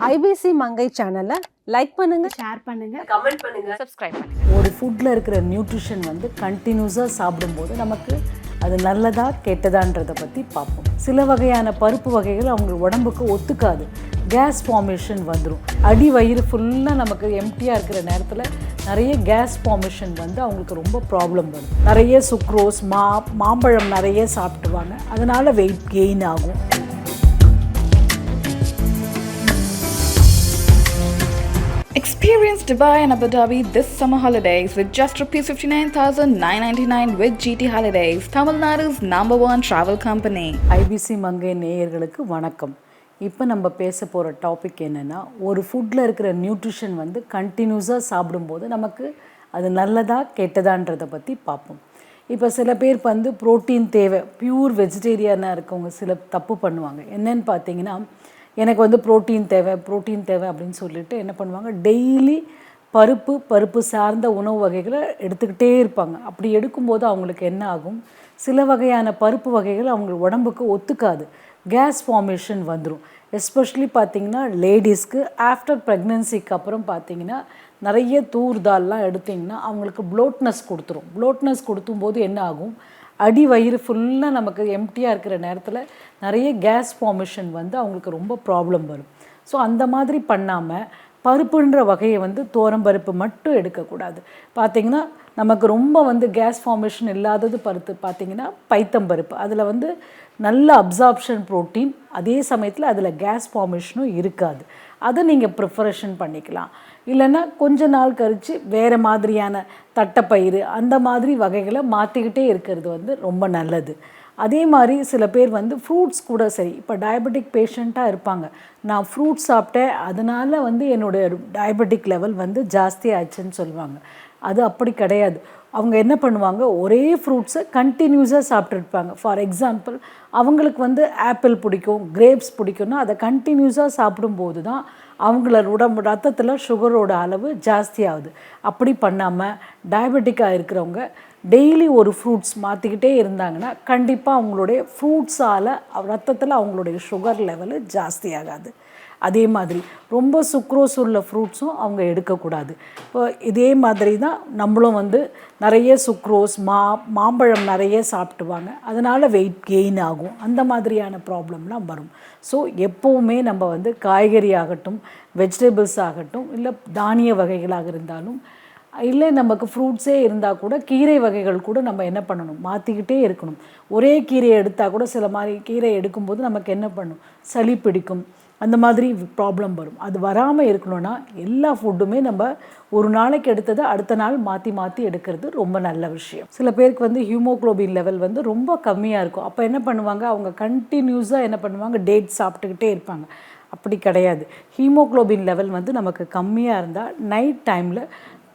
IBC மங்கை சேனலை like பண்ணுங்க, share பண்ணுங்க, கமெண்ட் பண்ணுங்க, சப்ஸ்கிரைப் பண்ணுங்க. ஒரு ஃபுட்டில் இருக்கிற நியூட்ரிஷன் வந்து கண்டினியூஸாக சாப்பிடும்போது நமக்கு அது நல்லதா கெட்டதான்றதை பற்றி பார்ப்போம். சில வகையான பருப்பு வகைகள் அவங்க உடம்புக்கு ஒத்துக்காது, கேஸ் ஃபார்மேஷன் வந்துடும். அடி வயிறு ஃபுல்லாக நமக்கு எம்டியாக இருக்கிற நேரத்தில் நிறைய கேஸ் ஃபார்மேஷன் வந்து அவங்களுக்கு ரொம்ப ப்ராப்ளம் வரும். நிறைய சுக்ரோஸ் மாம்பழம் நிறைய சாப்பிடுவாங்க, அதனால் வெயிட் கெயின் ஆகும். Experience Dubai and Abu Dhabi this summer holidays with just ₹59,999 with GT Holidays, Tamil Nadu's #1 travel company. IBC மங்கை நேயர்களுக்கு வணக்கம். இப்போ நம்ம பேச போகிற டாபிக் என்னென்னா, ஒரு ஃபுட்டில் இருக்கிற நியூட்ரிஷன் வந்து கண்டினியூஸாக சாப்பிடும்போது நமக்கு அது நல்லதா கெட்டதான்றதை பற்றி பார்ப்போம். இப்போ சில பேர் வந்து ப்ரோட்டீன் தேவை, பியூர் வெஜிடேரியனாக இருக்கவங்க சில தப்பு பண்ணுவாங்க. என்னன்னு பார்த்தீங்கன்னா, எனக்கு வந்து ப்ரோட்டீன் தேவை அப்படின்னு சொல்லிட்டு என்ன பண்ணுவாங்க, டெய்லி பருப்பு சார்ந்த உணவு வகைகளை எடுத்துக்கிட்டே இருப்பாங்க. அப்படி எடுக்கும்போது அவங்களுக்கு என்ன ஆகும், சில வகையான பருப்பு வகைகள் அவங்க உடம்புக்கு ஒத்துக்காது, கேஸ் ஃபார்மேஷன் வந்துடும். எஸ்பெஷலி பார்த்திங்கன்னா லேடிஸ்க்கு ஆஃப்டர் ப்ரெக்னென்சிக்கு அப்புறம் பார்த்திங்கன்னா நிறைய தூர்தால்லாம் எடுத்திங்கன்னா அவங்களுக்கு ப்ளோட்னஸ் கொடுத்துரும். ப்ளோட்னஸ் கொடுத்தும்போது என்ன ஆகும், அடி வயிறு ஃபுல்லாக நமக்கு எம்டியாக இருக்கிற நேரத்தில் நிறைய கேஸ் ஃபார்மேஷன் வந்து அவங்களுக்கு ரொம்ப ப்ராப்ளம் வரும். ஸோ அந்த மாதிரி பண்ணாமல் பருப்புன்ற வகையை வந்து தோரம்பருப்பு மட்டும் எடுக்கக்கூடாது. பார்த்திங்கன்னா நமக்கு ரொம்ப வந்து கேஸ் ஃபார்மேஷன் இல்லாதது பருப்பு பார்த்திங்கன்னா பைத்தம்பருப்பு. அதில் வந்து நல்ல அப்சார்ப்ஷன் ப்ரோட்டீன், அதே சமயத்தில் அதில் கேஸ் ஃபார்மேஷனும் இருக்காது. அதை நீங்கள் ப்ரிஃபரேஷன் பண்ணிக்கலாம். இல்லைன்னா கொஞ்ச நாள் கழித்து வேறு மாதிரியான தட்டைப்பயிறு அந்த மாதிரி வகைகளை மாற்றிக்கிட்டே இருக்கிறது வந்து ரொம்ப நல்லது. அதே மாதிரி சில பேர் வந்து ஃப்ரூட்ஸ் கூட சரி, இப்போ டயபெட்டிக் பேஷண்ட்டாக இருப்பாங்க, நான் ஃப்ரூட்ஸ் சாப்பிட்டேன் அதனால் வந்து என்னுடைய டயபெட்டிக் லெவல் வந்து ஜாஸ்தி ஆச்சுன்னு சொல்லுவாங்க. அது அப்படி கிடையாது. அவங்க என்ன பண்ணுவாங்க, ஒரே ஃப்ரூட்ஸை கண்டினியூஸாக சாப்பிட்ருப்பாங்க. ஃபார் எக்ஸாம்பிள், அவங்களுக்கு வந்து ஆப்பிள் பிடிக்கும், கிரேப்ஸ் பிடிக்கும்னா அதை கண்டினியூஸாக சாப்பிடும்போது தான் அவங்களோட ரத்தத்தில் சுகரோட அளவு ஜாஸ்தி ஆகுது. அப்படி பண்ணாமல் டயபெட்டிக்காக இருக்கிறவங்க டெய்லி ஒரு ஃப்ரூட்ஸ் மாற்றிக்கிட்டே இருந்தாங்கன்னா கண்டிப்பாக அவங்களுடைய ஃப்ரூட்ஸால் ரத்தத்தில் அவங்களுடைய சுகர் லெவலு ஜாஸ்தி ஆகாது. அதே மாதிரி ரொம்ப சுக்ரோஸ் உள்ள ஃப்ரூட்ஸும் அவங்க எடுக்கக்கூடாது. இப்போ இதே மாதிரி தான் நம்மளும் வந்து நிறைய சுக்ரோஸ் மாம்பழம் நிறைய சாப்பிடுவாங்க, அதனால் வெயிட் கெயின் ஆகும், அந்த மாதிரியான ப்ராப்ளம்லாம் வரும். ஸோ எப்போவுமே நம்ம வந்து காய்கறி ஆகட்டும், வெஜிடபிள்ஸ் ஆகட்டும், இல்லை தானிய வகைகளாக இருந்தாலும், இல்லை நமக்கு ஃப்ரூட்ஸே இருந்தால் கூட கீரை வகைகள் கூட நம்ம என்ன பண்ணணும், மாற்றிக்கிட்டே இருக்கணும். ஒரே கீரையை எடுத்தால் கூட சில மாதிரி கீரை எடுக்கும்போது நமக்கு என்ன பண்ணும், சளி பிடிக்கும், அந்த மாதிரி ப்ராப்ளம் வரும். அது வராமல் இருக்கணும்னா எல்லா ஃபுட்டுமே நம்ம ஒரு நாளைக்கு எடுத்ததை அடுத்த நாள் மாற்றி எடுக்கிறது ரொம்ப நல்ல விஷயம். சில பேருக்கு வந்து ஹீமோக்ளோபின் லெவல் வந்து ரொம்ப கம்மியாக இருக்கும். அப்போ என்ன பண்ணுவாங்க, அவங்க கண்டினியூஸாக என்ன பண்ணுவாங்க, டேட் சாப்பிட்டுக்கிட்டே இருப்பாங்க. அப்படி கிடையாது. ஹீமோக்ளோபின் லெவல் வந்து நமக்கு கம்மியாக இருந்தால் நைட் டைமில்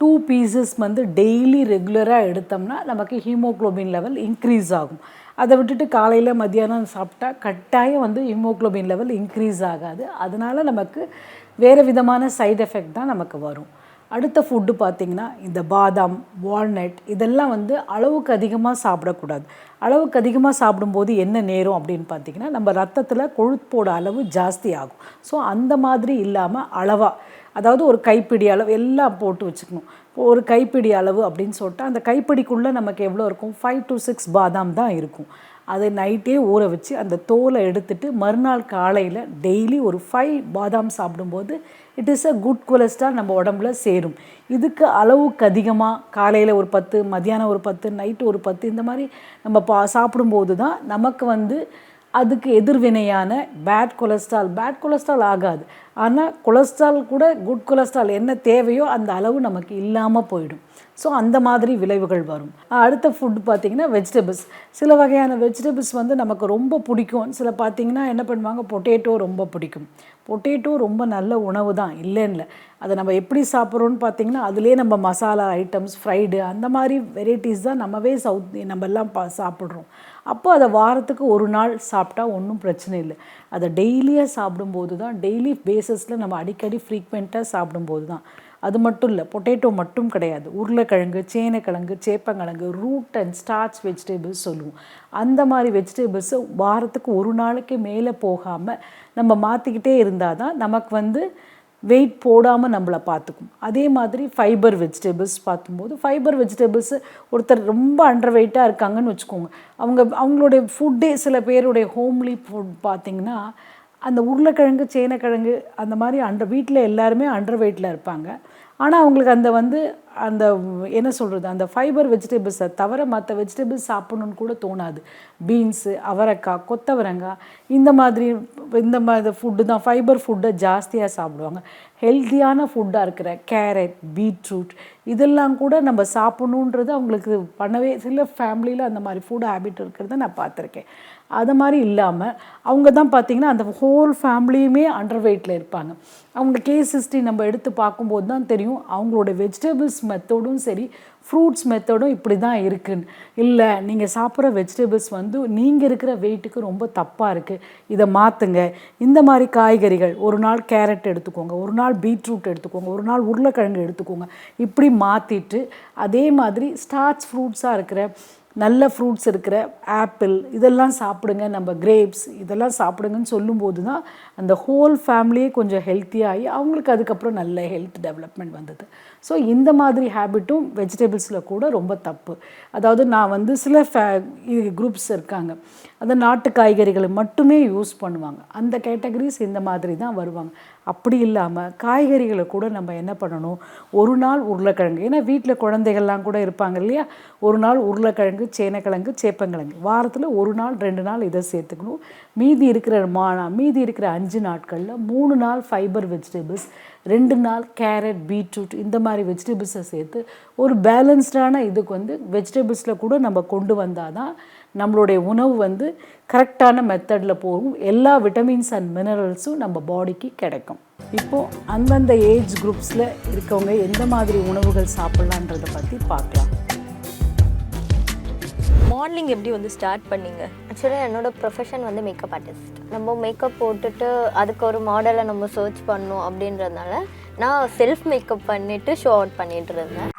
2 பீசஸ் வந்து டெய்லி ரெகுலராக எடுத்தோம்னா நமக்கு ஹீமோக்ளோபின் லெவல் இன்க்ரீஸ் ஆகும். அதை விட்டுட்டு காலையில் மத்தியானம் சாப்பிட்டா கட்டாயம் வந்து ஹீமோக்ளோபின் லெவல் இன்க்ரீஸ் ஆகாது. அதனால் நமக்கு வேறு விதமான சைடு எஃபெக்ட் தான் நமக்கு வரும். அடுத்த ஃபுட்டு பார்த்திங்கன்னா இந்த பாதாம், வால்நட் இதெல்லாம் வந்து அளவுக்கு அதிகமாக சாப்பிடக்கூடாது. அளவுக்கு அதிகமாக சாப்பிடும்போது என்ன நேரும் அப்படின்னு பார்த்திங்கன்னா, நம்ம ரத்தத்தில் கொழுப்போட அளவு ஜாஸ்தி ஆகும். ஸோ அந்த மாதிரி இல்லாமல் அளவாக, அதாவது ஒரு கைப்பிடி அளவு எல்லாம் போட்டு வச்சுக்கணும். ஒரு கைப்பிடி அளவு அப்படின்னு சொல்லிட்டு அந்த கைப்பிடிக்குள்ளே நமக்கு எவ்வளோ இருக்கும், 5 to 6 பாதாம் தான் இருக்கும். அதை நைட்டே ஊற வச்சு அந்த தோலை எடுத்துட்டு மறுநாள் காலையில் டெய்லி ஒரு 5 பாதாம் சாப்பிடும்போது it is a good cholesterol நம்ம உடம்புல சேரும். இதுக்கு அளவுக்கு அதிகமாக காலையில் ஒரு 10, மத்தியானம் ஒரு 10, நைட்டு ஒரு 10 இந்த மாதிரி நம்ம சாப்பிடும்போது தான் நமக்கு வந்து அதுக்கு எதிர்வினையான பேட் கொலஸ்ட்ரால் ஆகாது. ஆனால் கொலஸ்ட்ரால் கூட குட் கொலஸ்ட்ரால் என்ன தேவையோ அந்த அளவு நமக்கு இல்லாமல் போயிடும். ஸோ அந்த மாதிரி விளைவுகள் வரும். அடுத்த ஃபுட் பார்த்திங்கன்னா வெஜிடபிள்ஸ். சில வகையான வெஜிடபிள்ஸ் வந்து நமக்கு ரொம்ப பிடிக்கும். சில பார்த்திங்கன்னா என்ன பண்ணுவாங்க, பொட்டேட்டோ ரொம்ப பிடிக்கும். பொட்டேட்டோ ரொம்ப நல்ல உணவு தான், இல்லைன்னு. அதை நம்ம எப்படி சாப்பிட்றோன்னு பார்த்திங்கன்னா, அதுலேயே நம்ம மசாலா ஐட்டம்ஸ், ஃப்ரைடு அந்த மாதிரி வெரைட்டிஸ் தான் நம்ம எல்லாம் சாப்பிட்றோம். அப்போ அதை வாரத்துக்கு ஒரு நாள் சாப்பிட்டா ஒன்றும் பிரச்சனை இல்லை. அதை டெய்லியாக சாப்பிடும்போது தான், டெய்லி பேஸஸில் நம்ம அடிக்கடி ஃப்ரீக்வெண்ட்டாக சாப்பிடும்போது தான் அது மட்டும் இல்லை, பொட்டேட்டோ மட்டும் கிடையாது, உருளைக்கிழங்கு, சேனைக்கிழங்கு, சேப்பங்கிழங்கு, ரூட் அண்ட் ஸ்டார்ச் வெஜிடபிள்ஸ் சொல்லுவோம். அந்த மாதிரி வெஜிடபிள்ஸை வாரத்துக்கு ஒரு நாளைக்கு மேலே போகாமல் நம்ம மாற்றிக்கிட்டே இருந்தால் தான் நமக்கு வந்து வெயிட் போடாமல் நம்மளை பார்த்துக்கும். அதே மாதிரி ஃபைபர் வெஜிடபிள்ஸ் பார்க்கும்போது, ஃபைபர் வெஜிடபிள்ஸு ஒருத்தர் ரொம்ப அண்டர் வெயிட்டாக இருக்காங்கன்னு வச்சுக்கோங்க, அவங்களுடைய ஃபுட்டே சில பேருடைய ஹோம்லி ஃபுட் பார்த்திங்கன்னா அந்த உருளைக்கிழங்கு, சேனைக்கிழங்கு அந்த மாதிரி வீட்டில் எல்லாருமே அண்டர் வெயிட்டில் இருப்பாங்க. ஆனால் அவங்களுக்கு அந்த என்ன சொல்கிறது, அந்த ஃபைபர் வெஜிடபிள்ஸை தவிர மற்ற வெஜிடபிள்ஸ் சாப்பிடணுன்னு கூட தோணாது. பீன்ஸு, அவரைக்காய், கொத்தவரங்காய் இந்த மாதிரி ஃபுட்டு தான், ஃபைபர் ஃபுட்டை ஜாஸ்தியாக சாப்பிடுவாங்க. ஹெல்த்தியான ஃபுட்டாக இருக்கிற கேரட், பீட்ரூட் இதெல்லாம் கூட நம்ம சாப்பிட்ணுன்றது அவங்களுக்கு பண்ணவே, சில ஃபேமிலியில் அந்த மாதிரி ஃபுட் ஹேபிட் இருக்கிறத நான் பார்த்துருக்கேன். அது மாதிரி இல்லாமல் அவங்க தான் பார்த்திங்கன்னா அந்த ஹோல் ஃபேமிலியுமே அண்டர் வெயிட்டில் இருப்பாங்க. அவங்க கேஸ் ஹிஸ்ட்ரி நம்ம எடுத்து பார்க்கும்போது தான் தெரியும் அவங்களோட வெஜிடபிள்ஸ் மெத்தடும் சரி, ஃப்ரூட்ஸ் மெத்தடும் இப்படி தான் இருக்குன்னு. இல்லை, நீங்கள் சாப்பிட்ற வெஜிடபிள்ஸ் நீங்கள் இருக்கிற வெயிட்டுக்கு ரொம்ப தப்பாக இருக்குது, இதை மாற்றுங்க. இந்த மாதிரி காய்கறிகள், ஒரு நாள் கேரட் எடுத்துக்கோங்க, ஒரு நாள் பீட்ரூட் எடுத்துக்கோங்க, ஒரு நாள் உருளைக்கிழங்கு எடுத்துக்கோங்க, இப்படி மாற்றிட்டு அதே மாதிரி ஸ்டார்ச் ஃப்ரூட்ஸாக இருக்கிற நல்ல ஃப்ரூட்ஸ் இருக்கிற ஆப்பிள் இதெல்லாம் சாப்பிடுங்க, நம்ம கிரேப்ஸ் இதெல்லாம் சாப்பிடுங்கன்னு சொல்லும்போது தான் அந்த ஹோல் ஃபேமிலியே கொஞ்சம் ஹெல்த்தியாகி அவங்களுக்கு அதுக்கப்புறம் நல்ல ஹெல்த் டெவலப்மெண்ட் வந்தது. ஸோ இந்த மாதிரி ஹேபிட்டும் வெஜிடபிள்ஸில் கூட ரொம்ப தப்பு. அதாவது நான் சில குரூப்ஸ் இருக்காங்க, அந்த நாட்டு காய்கறிகளை மட்டுமே யூஸ் பண்ணுவாங்க, அந்த கேட்டகரிஸ் இந்த மாதிரி தான் வருவாங்க. அப்படி இல்லாமல் காய்கறிகளை கூட நம்ம என்ன பண்ணணும், ஒரு நாள் உருளைக்கிழங்கு, ஏன்னா வீட்டில் குழந்தைகள்லாம் கூட இருப்பாங்க இல்லையா, ஒரு நாள் உருளைக்கிழங்கு, சேனைக்கிழங்கு, சேப்பங்கிழங்கு, வாரத்தில் ஒரு நாள் 2 நாள் இதை சேர்த்துக்கணும். மீதி இருக்கிற 5 நாட்களில் 3 நாள் ஃபைபர் வெஜிடபிள்ஸ், 2 நாள் கேரட், பீட்ரூட் இந்த மாதிரி வெஜிடபிள்ஸை சேர்த்து ஒரு பேலன்ஸ்டான இதுக்கு வெஜிடபிள்ஸில் கூட நம்ம கொண்டு வந்தால் தான் நம்மளுடைய உணவு கரெக்டான மெத்தடில் போகும், எல்லா விட்டமின்ஸ் அண்ட் மினரல்ஸும் நம்ம பாடிக்கு கிடைக்கும். இப்போது அந்தந்த ஏஜ் குரூப்ஸில் இருக்கவங்க எந்த மாதிரி உணவுகள் சாப்பிட்லான்றதை பற்றி பார்க்கலாம். மாடலிங் எப்படி ஸ்டார்ட் பண்ணீங்க? ஆக்சுவலாக என்னோட ப்ரொஃபஷன் மேக்கப் ஆர்டிஸ்ட். நம்ம மேக்கப் போட்டுட்டு அதுக்கு ஒரு மாடலை நம்ம சர்ச் பண்ணணும் அப்படின்றதுனால நான் செல்ஃப் மேக்கப் பண்ணிவிட்டு ஷோ அவுட் பண்ணிகிட்டு இருந்தேன்.